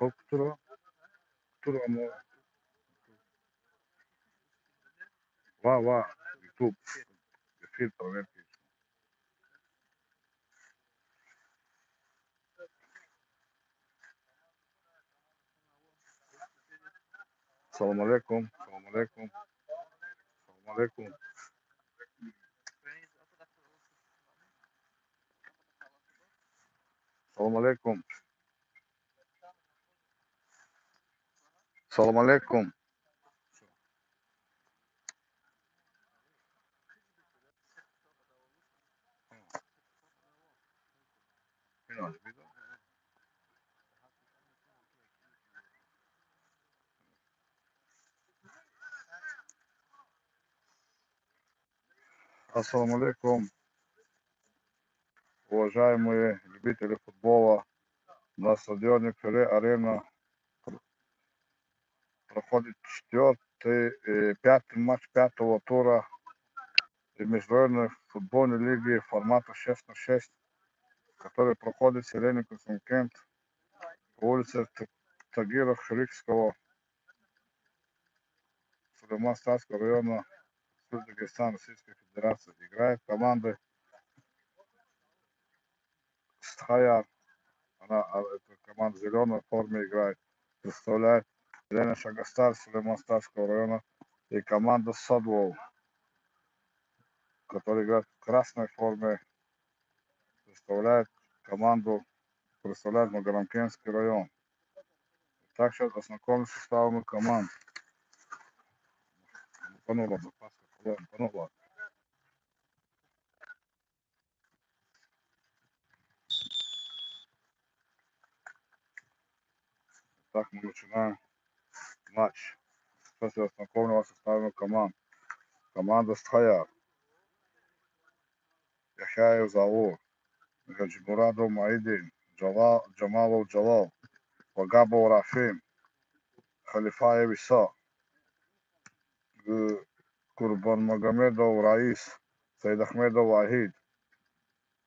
Cultura mu va, YouTube, ефир проверки. Салам алейкум, салам алейкум, салам алейкум, салам алейкум, салам алейкум. Ассаламу алейкум, уважаемые любители футбола. На стадионе Пеле-Арена проходит пятый матч пятого тура международной футбольной лиги формата 6-6, который проходит в селении Константин по улице Тагира Шерифского, Сулейман-Статского района Дагестана, Российской Федерации. Играет команда Стхая. Эта команда в зеленой форме играет. Представляет Елена Шагастар Сулейман-Статского района и команда Садвол, которая играет в красной форме, представляет Магарамкентский район. Так сейчас ознакомимся с составами команд. Так, мы начинаем матч. Сейчас я ознакомлю вас с составами команд. Команда Стхая. Яхяев Заур, Гаджимурадов Маидин, Джамалов Джалал, Вагабов Рафим, Халифаев Иса, Курбанмагомедов Раис, Саидахмедов Вахид,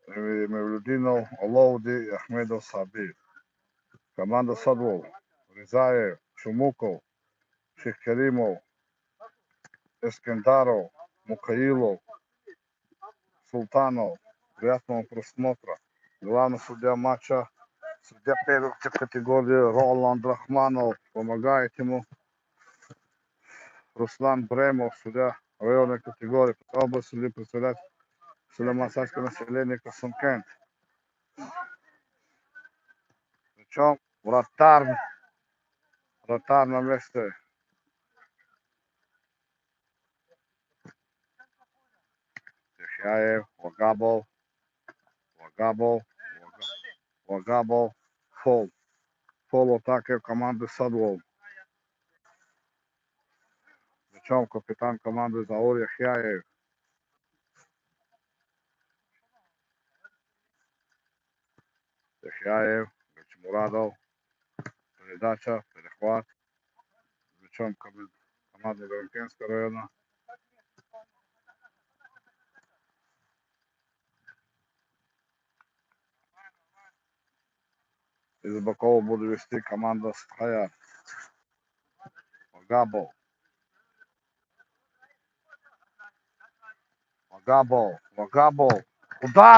Мевлюдинов Олоуди и Ахмедов Сабир. Команда Садвол. Ризаев, Шумуков, Шехкеримов, Эскендаров, Мукаилов, Султанов. Приятного просмотра. Главный судья матча, судья первой категории Роланд Рахманов. Помогает ему Руслан Бремов, судья районной категории. Оба судьи представляют сулеймансайское население Касымкент. Причем вратарь на месте. Яхяев, Вагабов, Фол. Фол атаки команды Садвол. Причем капитан команды Заур Яхяев. Яхяев, Гачмурадов. Передача, перехват. Причем команда Гарантинского района. Из боков будет вести команда Стхая. Вагабов. Удар,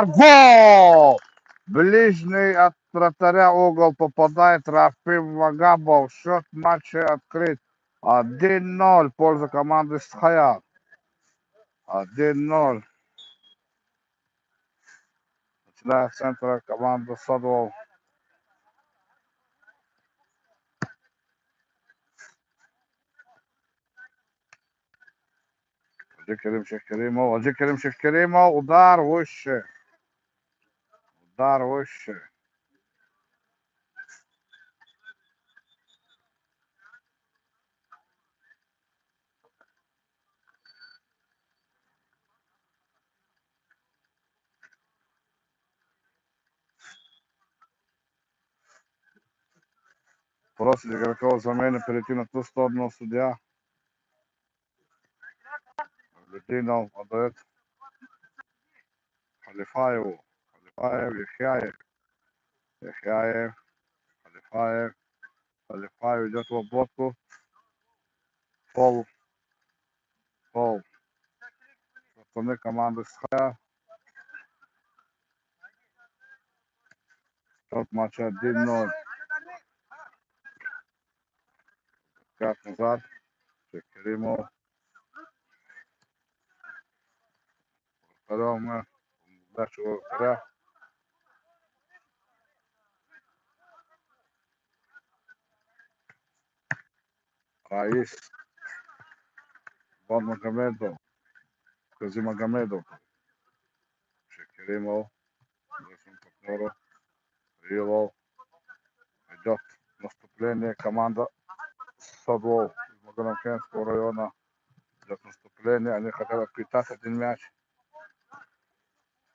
гол! Ближний от вратаря угол попадает Рафим Вагабов. Счет матча открыт. 1-0 в пользу команды Стхая. 1-0. Начиная с центра команда Садвол. Аджикерим Шехкеримов. Удар выше. Просит игроков замены перейти на ту сторону судья. Литвинов отдает Халифаеву. Яхяев, Халифаев. Халифаев идет в обводку. Фол. Фол. Со стороны команды Схая. Счет матча 1-0. Как назад. Шекеримов. Втором. Дальше вратаря. Раис. Вон Магомедов. Кази Магомедов. Шекеримов. Своим партнеру. Рилов. Идет наступление команда Садвол из Магарамкенского района. Идет наступление. Они хотят отпитать один мяч.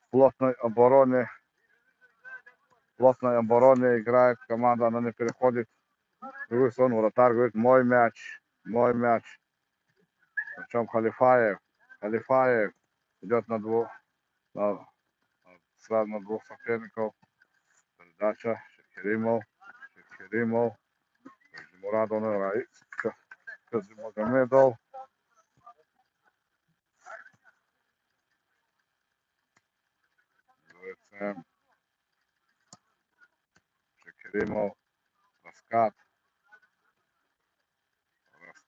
В плотной обороне играет команда. Она не переходит. Другой сон, вратарь говорит, мой мяч. Мой мяч. Причем Халифаев идет сразу на двух соперников. Передача. Шекеримов. Мурадон Раис. Казимагомедов. Шекеримов. Раскат.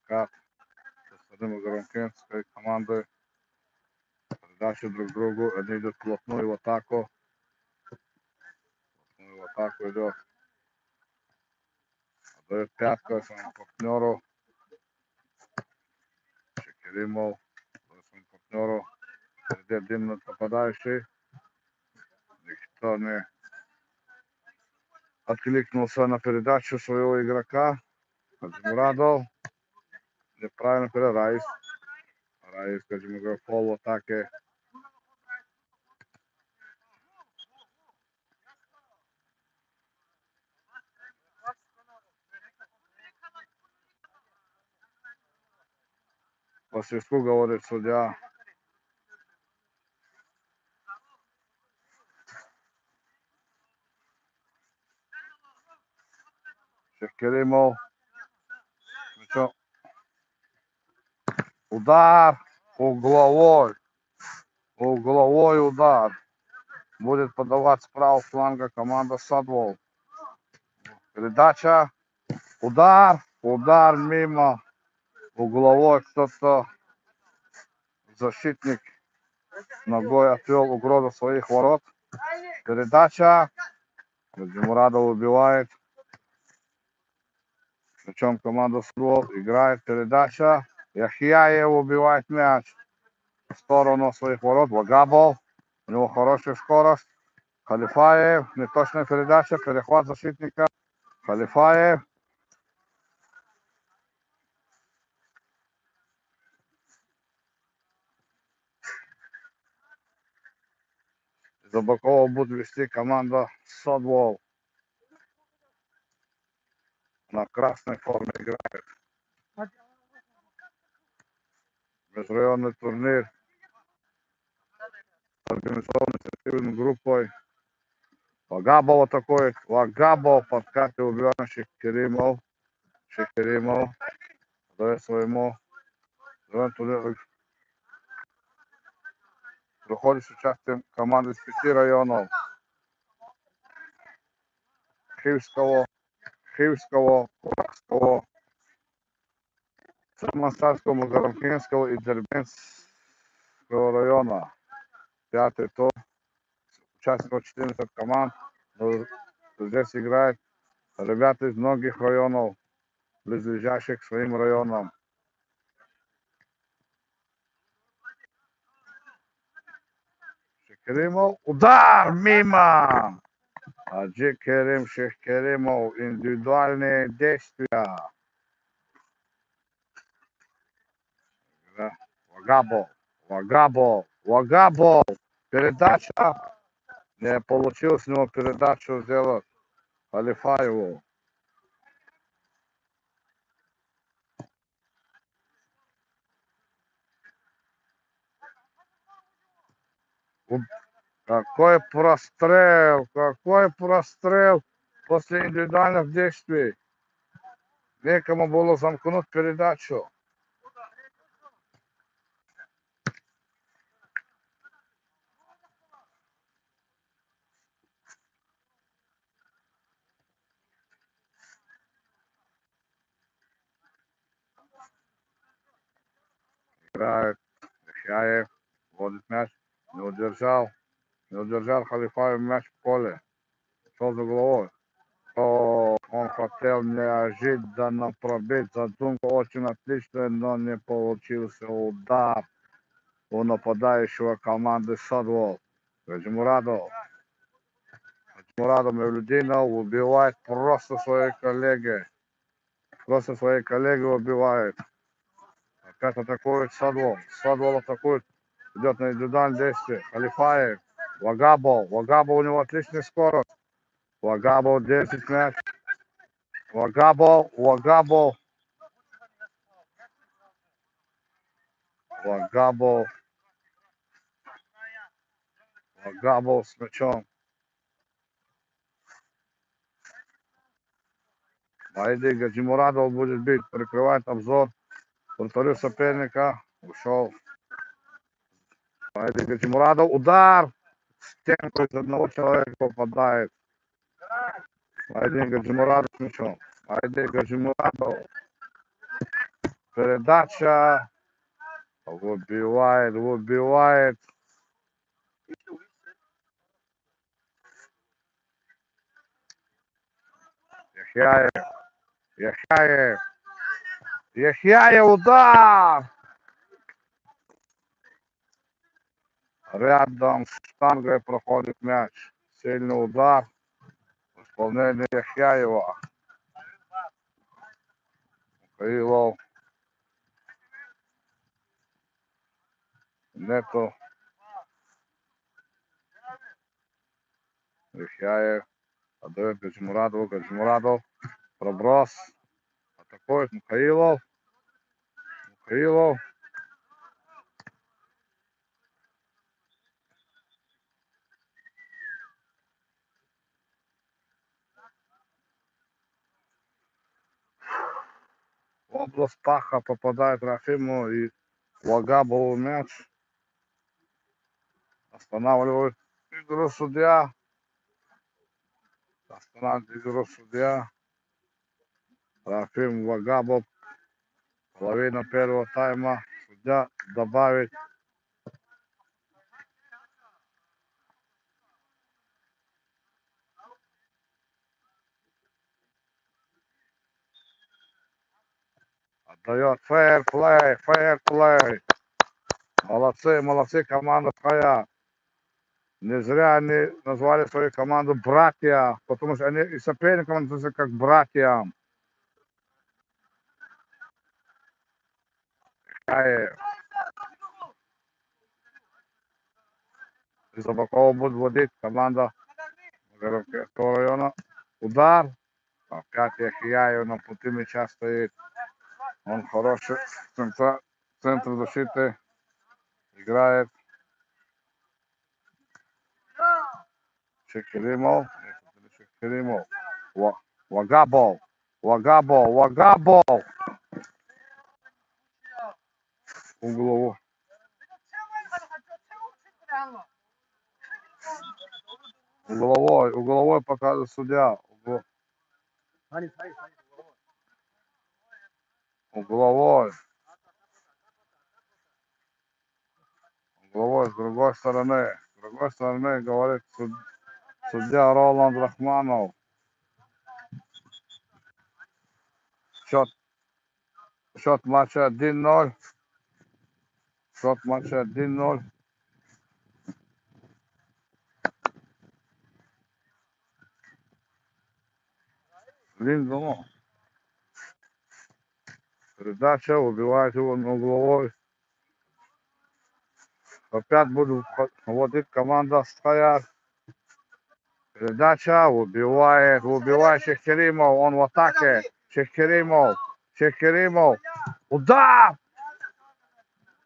Со стороны Магарамкенской команды. Передачи друг другу. Они идут вплотную в атаку. Идет. Дает пятку своему партнеру. Шекеримов. Своему партнеру. Впереди один нападающий. Никто не откликнулся на передачу своего игрока. Хаджимурадов. Неправильно перед Раис. Хаджимурадов фол в атаке. По свистку говорит судья. Шекеримов. Удар. Угловой удар. Будет подавать с правого фланга команда Садвол. Передача. Удар мимо. Угловой кто-то. Защитник ногой отвел угрозу своих ворот. Передача. Хаджимурадов убивает. Причем команда Садвол играет. Передача. Яхияев убивает мяч в сторону своих ворот. Вагабов. У него хорошая скорость. Халифаев. Неточная передача. Перехват защитника. Халифаев. За Бакова будет вести команда Садвол. На красной форме играет. Межрайонный турнир. Организованный инициативной группой. Вагабов атакует. Вагабов подкатывает убивает Шекеримов. Дает своему. Проходит с участием команды из 5 районов. Хивского, Куравского, Самосадского, Магарамкенского и Дербенского района. 5-й тур. Участников 14 команд. Здесь играют ребята из многих районов, близлежащих к своим районам. Шекеримов. Удар мимо. Хаджи Керим Шекеримов. Индивидуальные действия. Вагабов. Передача. Не получилось у него передачу сделать Халифаеву. Какой прострел после индивидуальных действий. Некому было замкнуть передачу. Играет Яхяев, вводит мяч, не удержал Халифаев мяч в поле. Шел за головой. Он хотел неожиданно пробить. Задумка очень отличная, но не получился удар у нападающего команды Садвол. Гаджимурадов Мевлюдинов убивает просто своих коллеги. Просто своих коллеги убивает. Опять атакует Садвол. Садвол атакует. Идет на индивидуальное действие. Халифаев. Вагабов у него отличная скорость. Вагабов держит мяч. Вагабов с мячом. Майди Гаджимурадов будет бить. Прикрывает обзор. Вратарю соперника. Ушел. Майди Гаджимурадов. Удар. Стенку из одного человека попадает. Майди Гаджимурадов с мячом. Майди Гаджимурадов. Передача. Выбивает. Яхяев, удар! Рядом с штангой проходит мяч. Сильный удар. Исполнение Яхяева. Крылов. Нету. Яхяев. Отдает Гаджимурадов. Проброс. Атакует Михаилов. В область паха попадает Рахиму и Вагабову мяч. Останавливает игру судья. Рахим Вагабов. Половина первого тайма. Судья добавит. Отдает фейерплей. Молодцы, команда Хая. Не зря они назвали свою команду братья, потому что они и соперникам относятся как братьям. Из Абакова будет вводить команда Горовского района. Удар. Опять Яхияев на пути мяча стоит. Он хороший. Центр защиты играет. Шекеримов. Вагабов. Угловой показывает судья. Угловой с другой стороны. Говорит судья Роланд Рахманов. Счет матча 1-0. Линдону. Передача, убивает его на угловой. Опять будет вводить команда Стояр. Передача, убивает Шехеримов. Он в атаке. Шехеримов. Удар!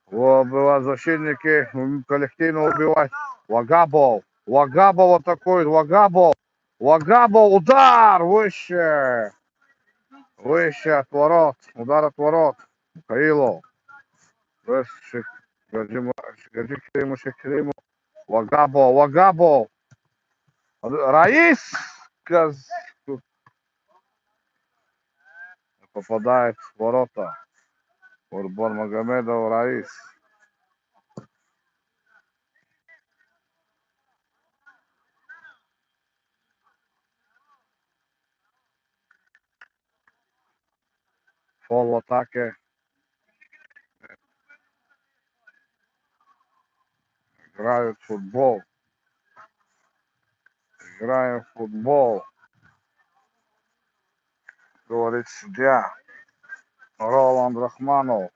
Убивают защитники. Коллективно убивать. Вагабов атакует. Вагабов. Удар! Выше. Выше от ворот. Удар от ворот. Михаилов. Гаджи Вагабо. Вагабо. Раис. Попадает в ворота. Урбан Магомедов. Раис. Фол в атаке. Играют в футбол. Играем в футбол. Говорит судья. Роланд Рахманов.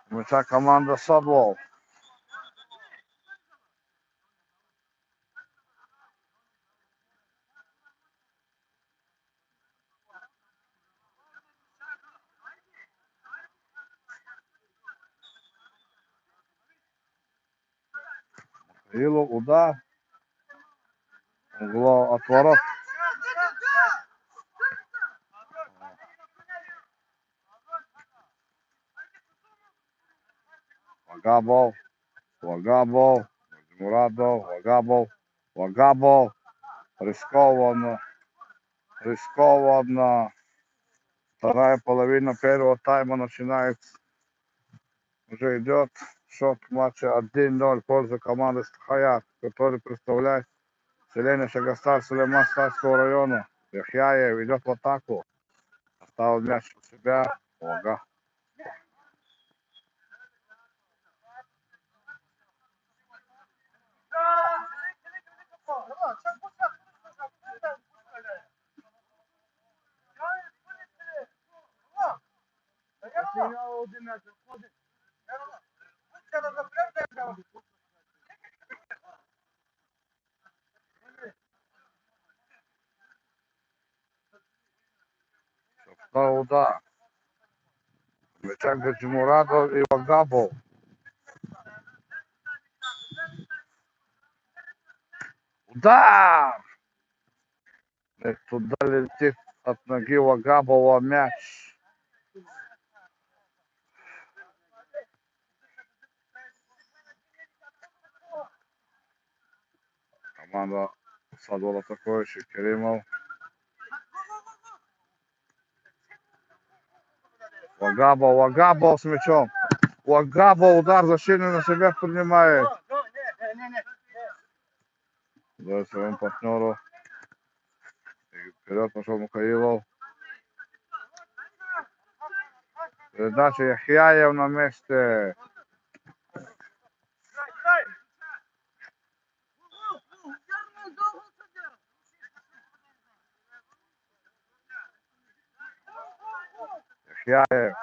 Мяча команда Садлов. Илу удар. Угло от ворот. Вагабов. Вагабов. Мурадов. Вагабов. Вагабов. Рискованно. Рискованно. Вторая половина первого тайма начинается. Уже идет счет матча 1-0 в пользу команды Хаят, который представляет селение Шагастар Сулейман Старского района. Яхьяев ведет в атаку. Оставил мяч у себя. Ага. Второй удар. Мяча Гаджимурадов и Вагабов. Удар! Туда летит от ноги Вагабова мяч. Команда Садвол атакующий. Керимов. Вагабов. Вагабов с мячом. Вагабов удар защитный на себя принимает. Дает своему партнеру. И вперед пошел Михаилов. Передача Яхьяев на месте. Яхьяев.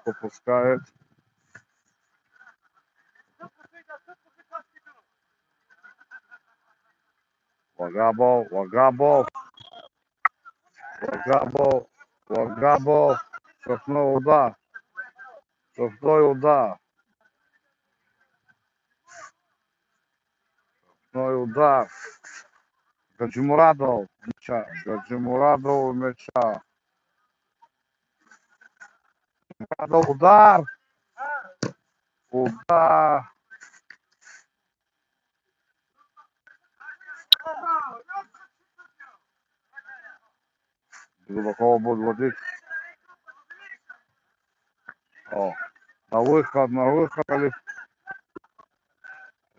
Упускает. Вагабов. Вагабов. Вагабов. Вагабов. Штрафной удар. Штрафной удар. Штрафной удар. Гаджимурадов мяча. Гаджимурадов мяча. Удар. Удар. Глубоко будет вводить. О, на выход.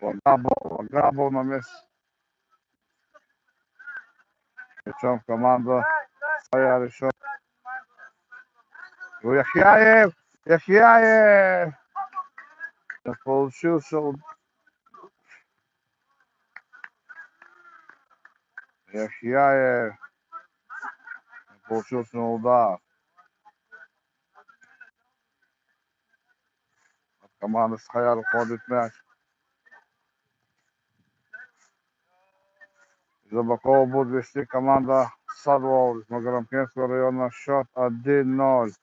Вагабов на месте. Причем команда своя решет. Яхьяев. Яхьяев. Получился Яхьяев. Получился удар. От команды Схаяр уходит мяч. Глубоко будет вести команда Садвол из Магарамкентского района. Счет 1-0.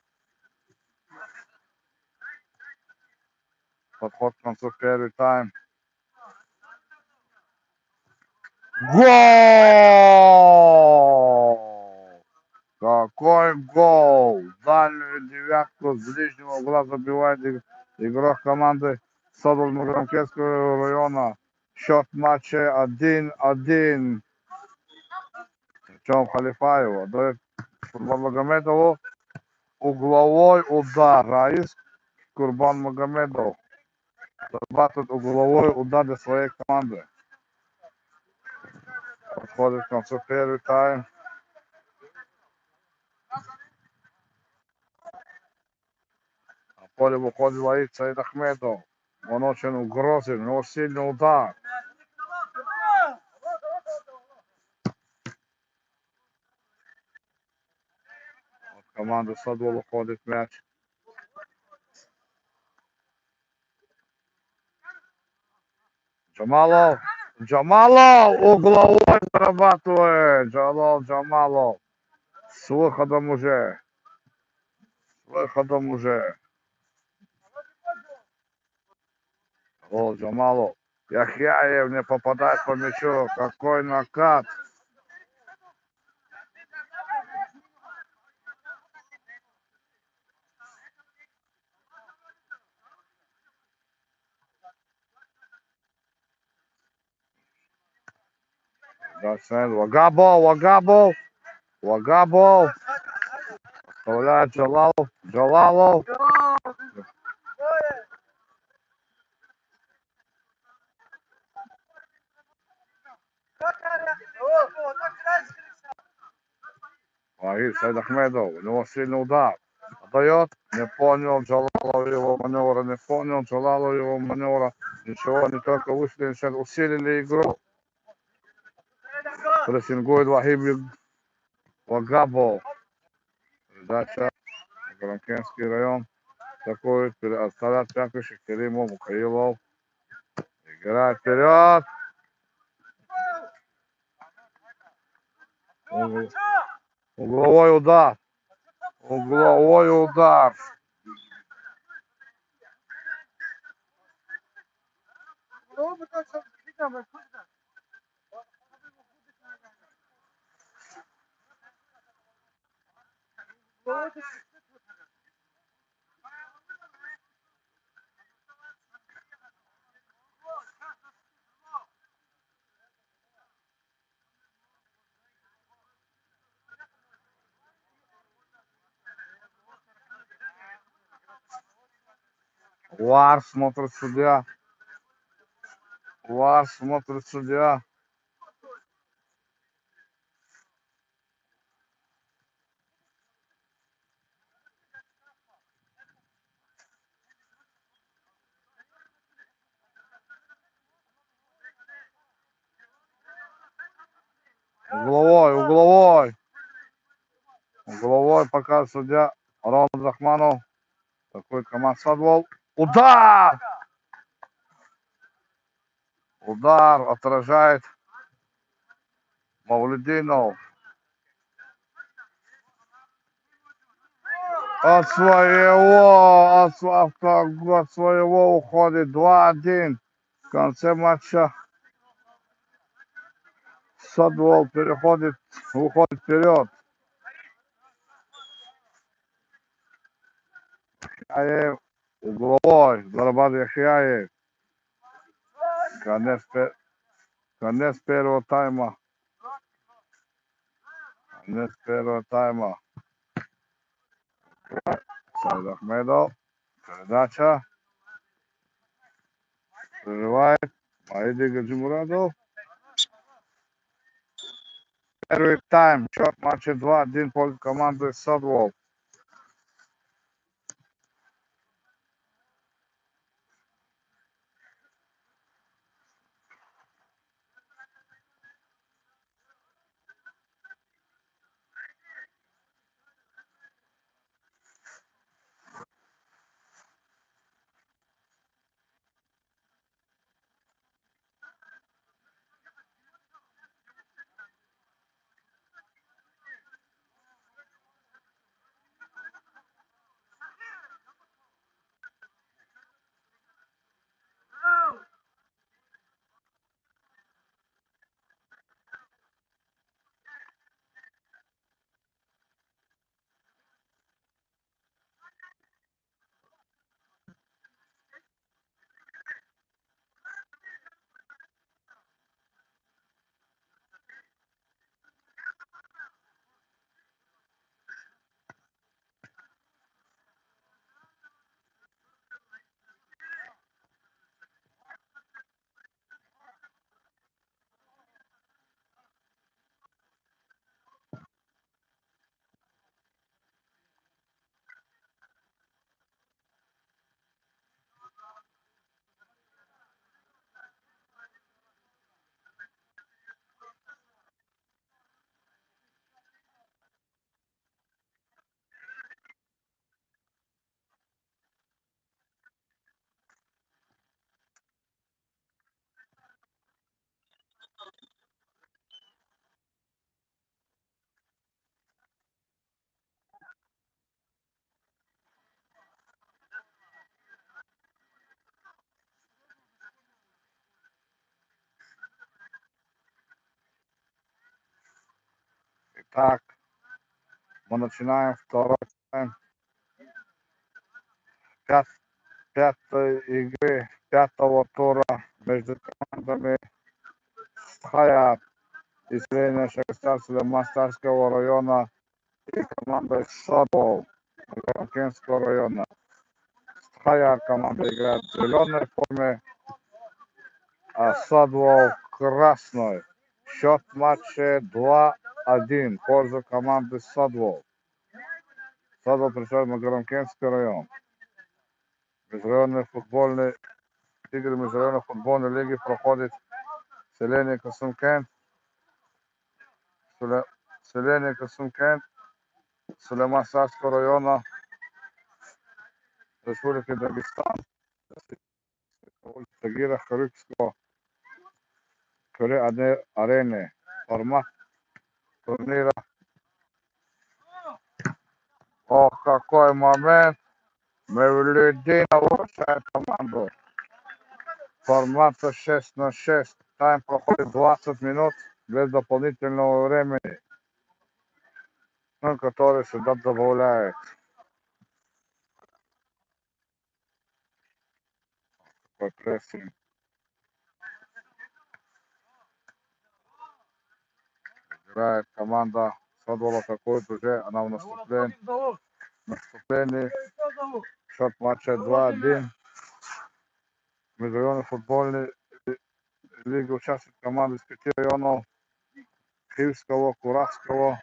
Подход к концу первый тайм. Гол! Какой гол! Дальнюю девятку с ближнего угла забивает игрок команды Садового Муромского района. Счет матча 1-1. Причем Халифаева дает Курбанмагомедову угловой удар. Раис Курбанмагомедов зарабатывает угловой удар для своей команды. Подходит к концу первый тайм. На поле выходит Ваид Саид Ахмедов. Он очень угрозен, у него сильный удар. От команды Садвол уходит мяч. Джамалов угловой зарабатывает. Джамалов. С выходом уже. О, Джамалов. Яхьяев не попадает по мячу. Какой накат. Вагабов. Оставляет Джалалов. Ваид Саид Ахмедов. У него сильный удар. Отдает. Не понял Джалалов его маневра. Ничего, они только вышли, сейчас усилили игру. Прессингует Вахиб Вагабов. Передача. Гранкенский район. Такой оставляет Пянкович, Керимов, Мухаилов. Играет вперед. Угловой удар. Вар смотрит судья. Угловой пока судья Роланд Рахманов. Такой команд Садвол. Удар отражает Мавлидинов. От своего уходит 2-1. В конце матча Садвол выходит вперед. Яхьяев угловой. Зарабатывает Яхьяев. Конец первого тайма. Саид Ахмедов. Передача. Прерывает. Маиди Гаджимурадов. Первый тайм. Счет матча 2-1 пользу команды Садвол. Итак, мы начинаем второй тайм пятой игры, пятого тура между командами Хаят из Ленина-Шахтарского Мастарского района и командой Садов Громкинского района. Хаят команда играет в зеленой форме, а Садов в красной. Счет матча 2-1 в пользу команды Садов. Садов пришел на Громкинский район. Межрайонные футбольные игры межрайонной футбольной лиги проходит селение Касымкент, Сулейман-Сарского района Республики Дагестан, улица Тагира Харюкского, арене. Формат турнира. Ох, какой момент! Мевлюдинов улучшает команду. Формата 6-6. Тайм проходит 20 минут без дополнительного времени, который сюда добавляет. Такой прессинг. Играет команда Садова атакует уже, она в наступлении. Счет матча 2-1. Межрайонной футбольной лиги участвует команда из 5 районов: Хивского, Куравского,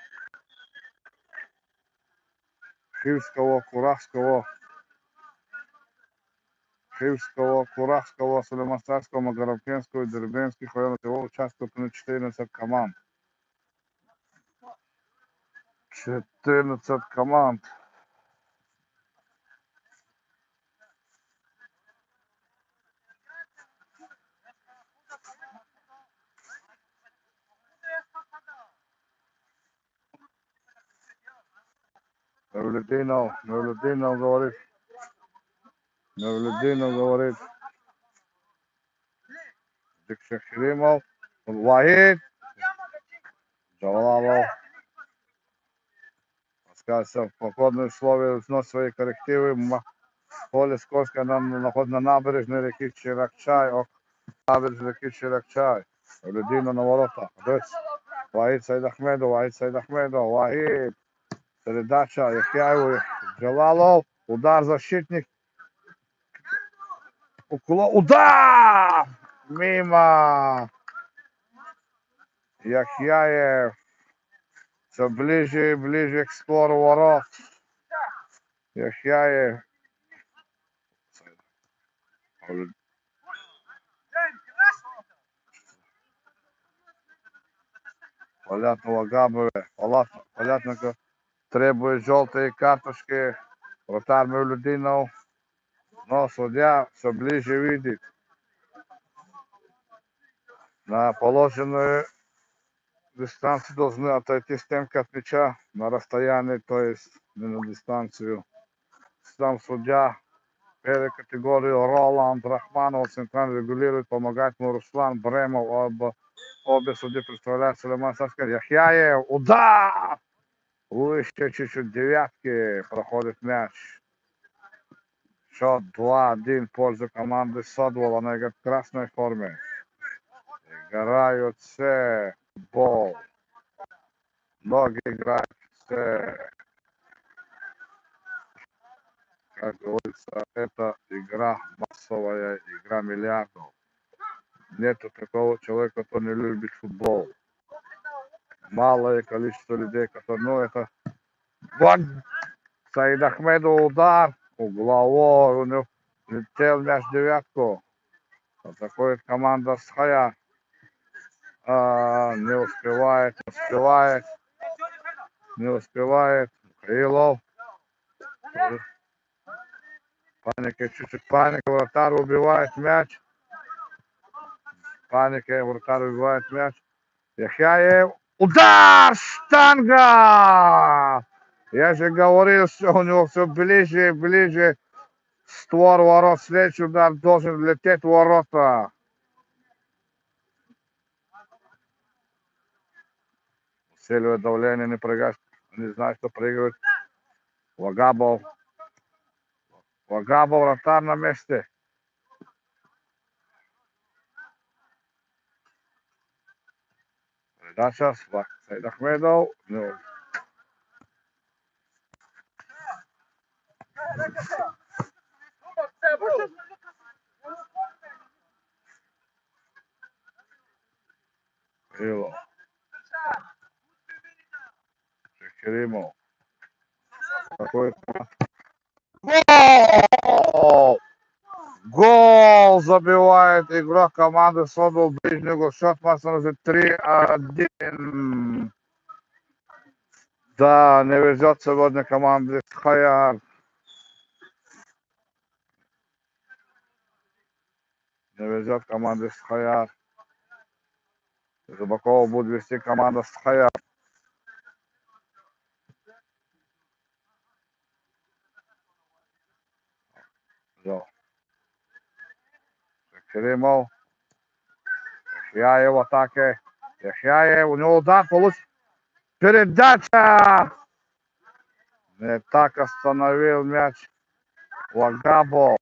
Сулейманского, Магарамкентского и Дербенских районов. Всего участвует 14 команд. 14 команд. Мевлюдинов говорит. Дикшахримов, Вахид, Джалалов. Сказывается, в погодные условия вносит свои коррективы. Поле скользкое, нам находится на набережной реки Чиракчай. Набережной реки Чиракчай. Людина на воротах. Вахид Саид Ахмедов, Вахид. Передача Яхяеву, Джалалов. Удар защитник. Удар! Мимо. Яхяев. Все ближе и ближе к створу ворот. Яхяев. Понятно, требует желтые карточки. Вратарь Мевлюдинов. Но судья все ближе видит. На положенную дистанцию должны отойти стенка от мяча на расстоянии, то есть не на дистанцию. Сам судья первой категории Роланд Рахманов центрально регулирует, помогает ему Руслан Бремов. Обе судьи представляют Сулейман-Сарский. Яхяев. Удар! Выше чуть-чуть девятки проходит мяч. Счет 2-1 в пользу команды Садвол. Она играет в красной форме. Играют все футбол. Ноги играют все. Как говорится, это игра массовая, игра миллиардов. Нету такого человека, кто не любит футбол. Малое количество людей, которые... это... Вот Саид Ахмедов удар. Угловой. У него летел мяч в девятку. Атакует команда Схая. Не успевает. Крилов. Чуть-чуть паника. Вратарь убивает мяч. Яхяев. Удар! Штанга! Я же говорил, что у него все ближе и ближе. Створ ворот. Следующий удар должен лететь в ворота. усиливает давление, не прыгать, не знаю, что прыгают. Вагабов, вратарь на месте. Передача, Саид Ахмедов. Ну, Крилов. Керимов. Какой гол! Гол забивает игрок команды Содол ближнего. Счет становится 3-1. Да, не везет сегодня команде Схаяр. Не везет команде Схаяр. Рыбакова будет вести команда Схаяр. Керимов. Яхяев в атаке. Яхяев, у него удар получит. Передача! Не так остановил мяч Вагабов.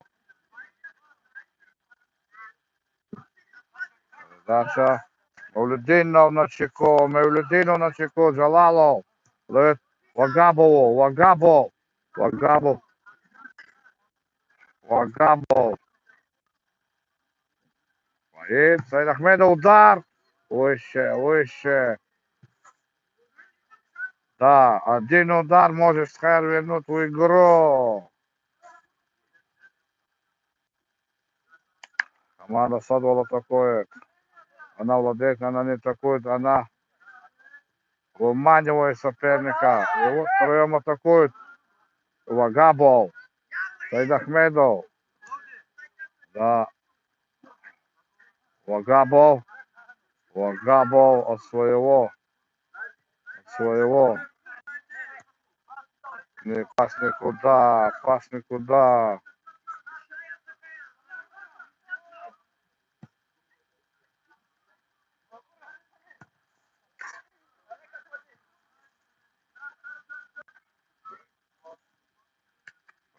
Передача. Мавлюдинов на чеку. Джалалов. Ловит Вагабову. Вагабов. Ваид. Саид Ахмедов удар. Выше. Да, один удар может Схаяр вернуть в игру. Команда Садол атакует. Она владеет, она не атакует, она выманивает соперника. И вот втроем атакует Вагабов. Саид Ахмедов. Да. Вагабов от своего. Не пас никуда.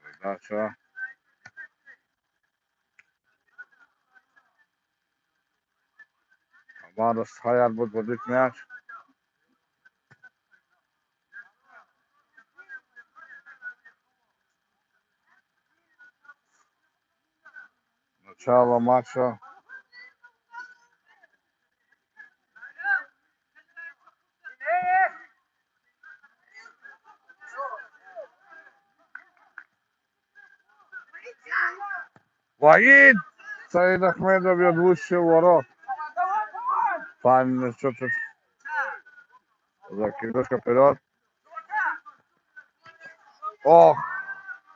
Передача. Команда Схаяр будет водить мяч. Начало матча. Ваид! Саид Ахмедов бьет выше ворот. Пан что-то закидушка вперед. Ох!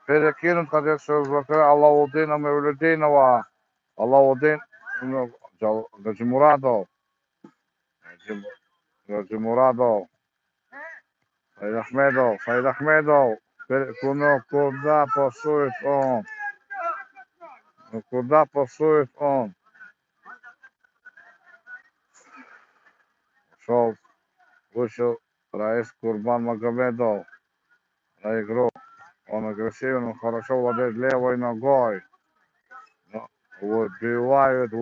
Перекинут, конечно, Аллаудина Мавлюдинова. Аллаудин Гаджимурадов. Саид Ахмедов. Куда пасует он? Вышел Раис Курбан Магомедов на игру. Он агрессивен, хорошо владеет левой ногой. Но выбивают,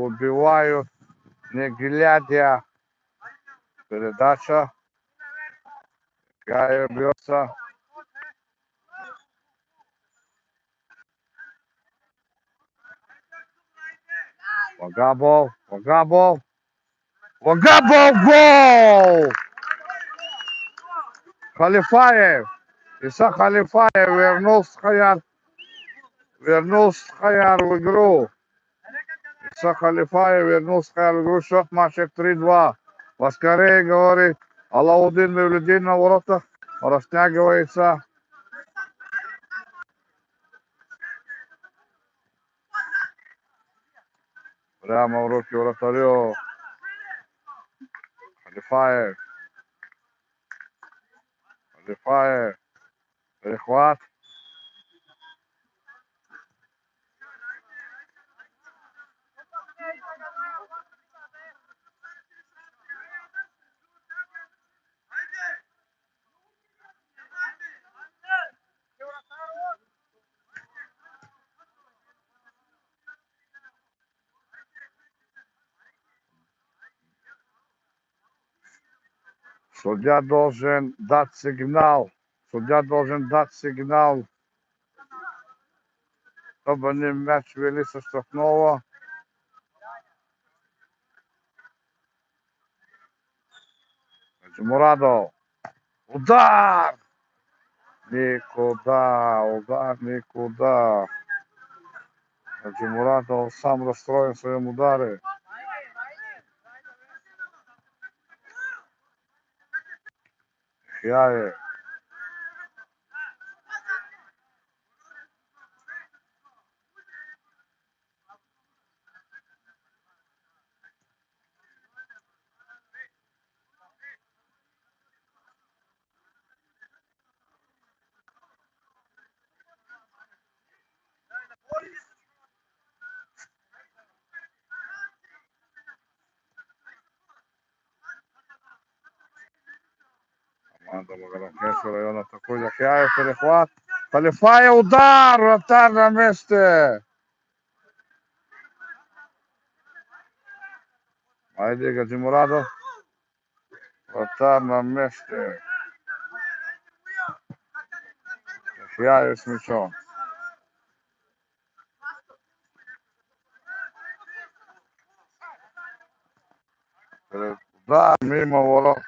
не глядя. Передача. Гая бьется. Вагабов. Гол! Халифаев. Иса Халифаев вернул Схаяр в игру. Счет матча 3-2. Поскорее, говорит Алаудин Мавлюдин на воротах. Растягивается. Прямо в руки вратарю. Халифаев. Перехват. Судья должен дать сигнал. Судья должен дать сигнал, чтобы они мяч вели со штрафного. Мурадов. Удар! Никуда, удар никуда. Мурадов сам расстроен в своем ударе. Хяев. Команда Магарамкентского района атакует. Хяев, перехват. Халифая, удар! Вратарь на месте. Айди Гаджимурадов. Вратарь на месте. Хяев с мячом. Удар мимо ворот.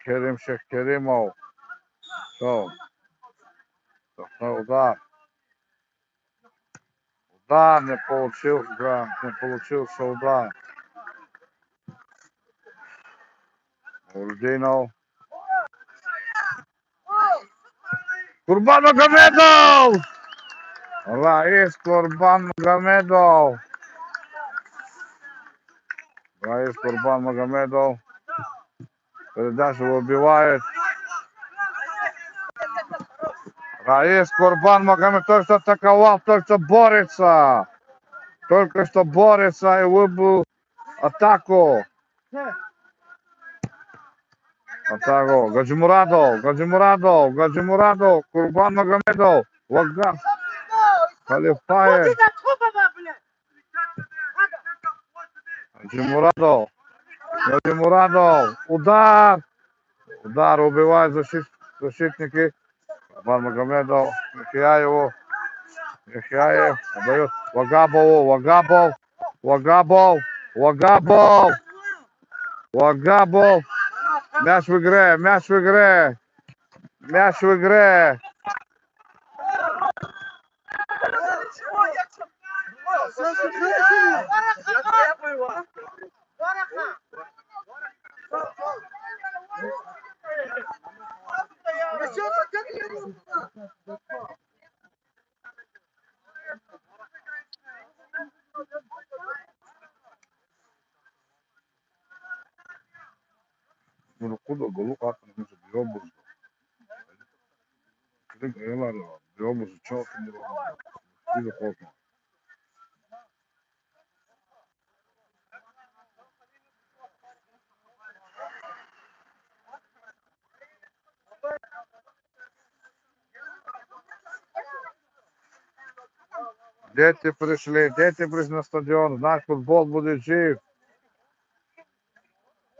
Керим Шехкеримов. Что? Удар. Удар не получился, не получился удар. Ульдинов. Курбан Магомедов! Раис Курбан Магомедов. Раис Курбан Магомедов. Передачу выбивает. Раис Курбан Магомедов только что атаковал, только что борется. Только что борется и выбил атаку. Атаку. Гаджимурадов. Курбан Магомедов. Вага. Халифаев. Гаджимурадов. Удар. Удар убивает защитники. Курбан Магомедов. Яхяев отдает Вагабов. Мяч в игре. Ну, куда голубь атомный биомус. Где говорила, биомус участок не работает. Или плотно. Дети пришли на стадион, значит футбол будет жив.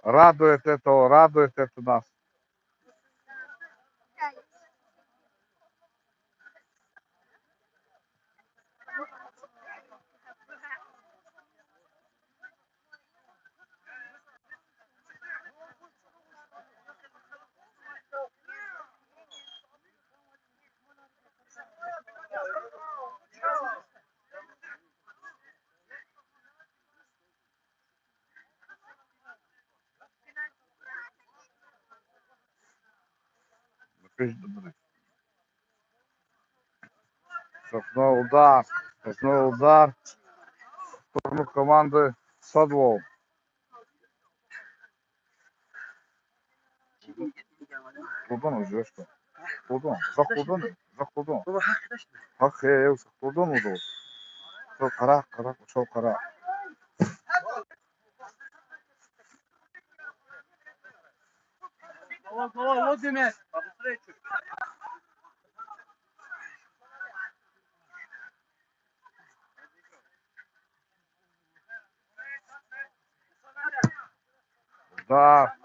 Радует это нас. Штрафной удар. Штрафной удар в сторону команды Садвол. Кулдон уже что? Кулдон. Зах Кулдон. Ах, я Кулдон удал. Кара, ушел кара. Да.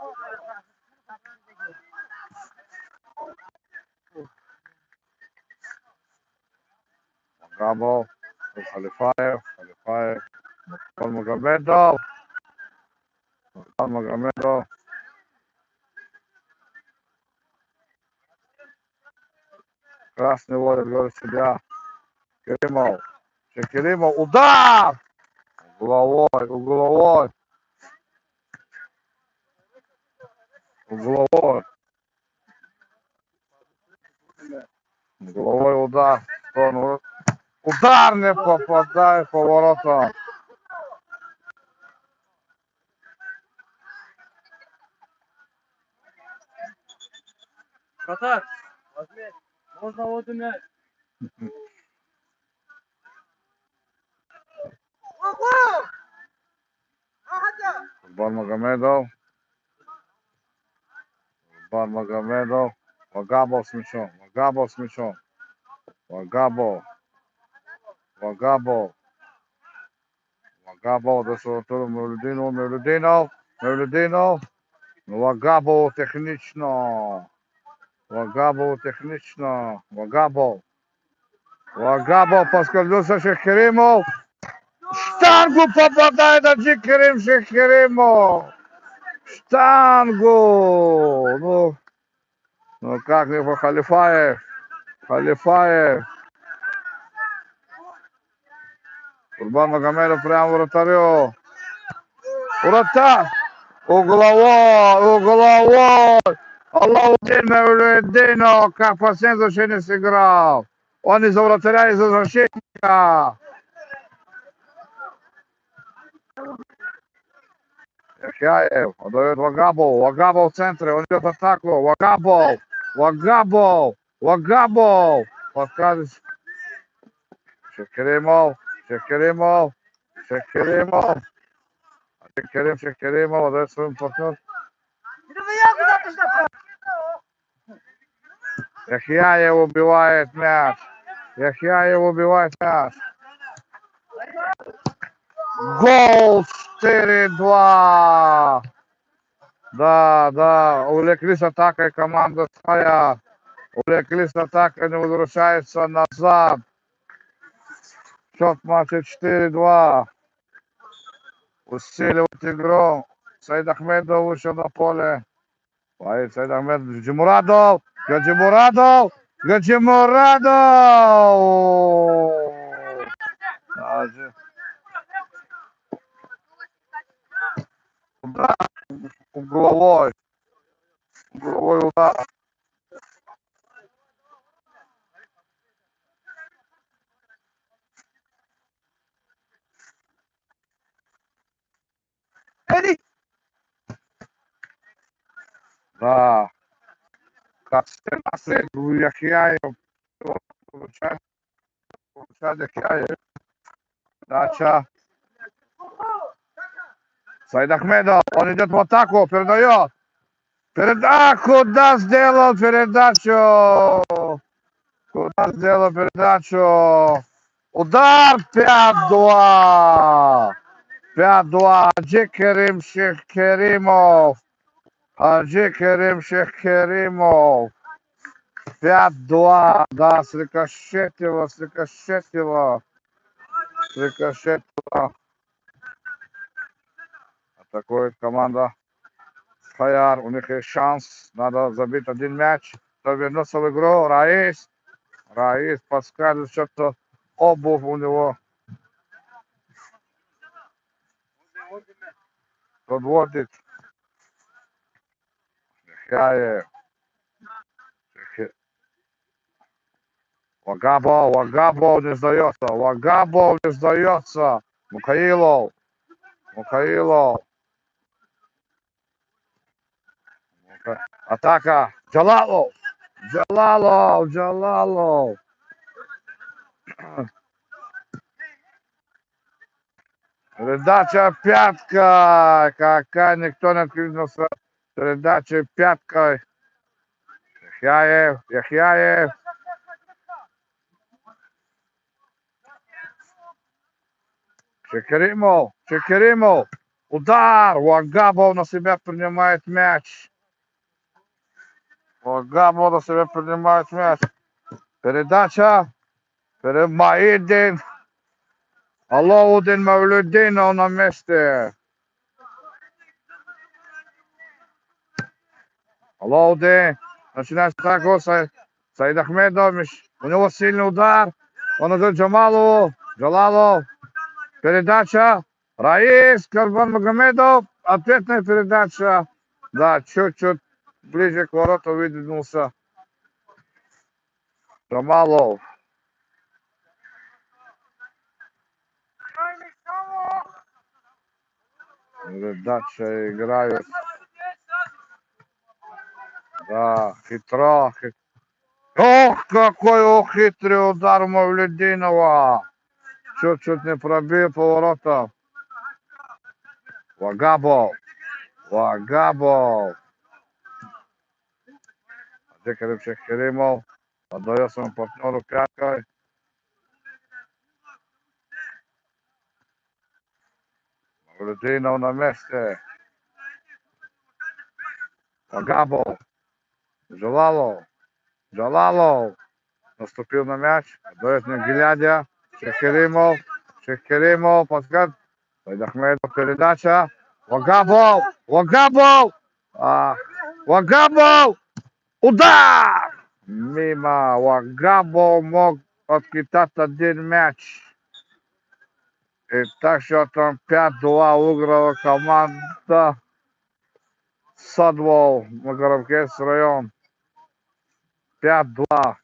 Габо. Халифаев. Магомедов. Красный водит говорит себя. Керимов. Удар! Угловой. Угловой удар. Удар не попадает по воротам. Катар, возьми. Можно вот и мяч. Магомедов. Вагабов с мячом. Вагабов дошел до Мевлюдинов. Вагабов технично. Вагабов поскользнулся Шехкеримов. Штангу попадает Аджикерим Шехкеримов. Штангу. Ну как его Халифаев. Курбан Магомедов прямо вратарю. Вратарь. Угловой. Аллаудин Мевлюдинов, как по всем не сыграл. Он из-за вратаря, из-за защитника. Яхяев отдает Вагабову. Вагабов в центре, он идет в атаку. Вагабов. Подсказывает. Шехкеримов. Отдает своим партнерам. Яхяев убивает мяч. Гол 4-2. Да, увлеклись атакой команда своя. Не возвращается назад. Счет матча 4-2. Усиливает игру. Саид Ахмедов вышел на поле. Саид Ахмедов. Гаджимурадов. Удар. Угловой удар. Да. Как Яхяев. Получает Яхяев. Дача. Саид Ахмедов. Он идет в атаку. Передает. Куда сделал передачу? Удар 5-2. 5-2. Хаджи Керим Шехкеримов. Хаджи Керим Шехкеримов. 5-2. Да, срикошетило, срикошетило. Срикошетило. Атакует команда Хаяр. У них есть шанс. Надо забить один мяч. Кто вернется в игру? Раис. Раис подскажет, что-то обувь у него подводит. Хяев. Вагабов не сдается. Вагабов не сдается. Мухаилов. Мухаилов. Атака. Джалалов. Джалалов. Джалалов. Передача пятка. Какая никто не откликнулся. Передача пяткой. Яхяев. Яхяев. Шекеримов. Шекеримов. Удар. Вагабов на себя принимает мяч. Вагабов на себя принимает мяч. Передача. Маидин. Алаудин Мавлюдинов на месте. Алаудин. Начинает атаку. Саид Ахмедов. У него сильный удар. Он идет Джамалову. Джалалов. Передача. Раис. Карбан Магомедов. Ответная передача. Да, чуть-чуть ближе к вороту выдвинулся Джамалов. Передача играют. Да, хитро. Ох, какой хитрый удар Мавлюдинова. Чуть-чуть не пробил поворота. Вагабов. Вагабов. Декарев Шехкеримов. Отдает своему партнеру пяткой. Мавлюдинов на месте. Вагабов. Джалалов. Джалалов. Наступил на мяч. Отдает не глядя. Шехкеримов. Шехкеримов. Подсказ. Саид Ахмедов. Передача. Вагабов. Вагабов. Вагабов. Удар! Мимо. Вагабов мог откидать один мяч. И так счетом 5-2 выиграла команда Садвол, Магаравкес район. 5-2.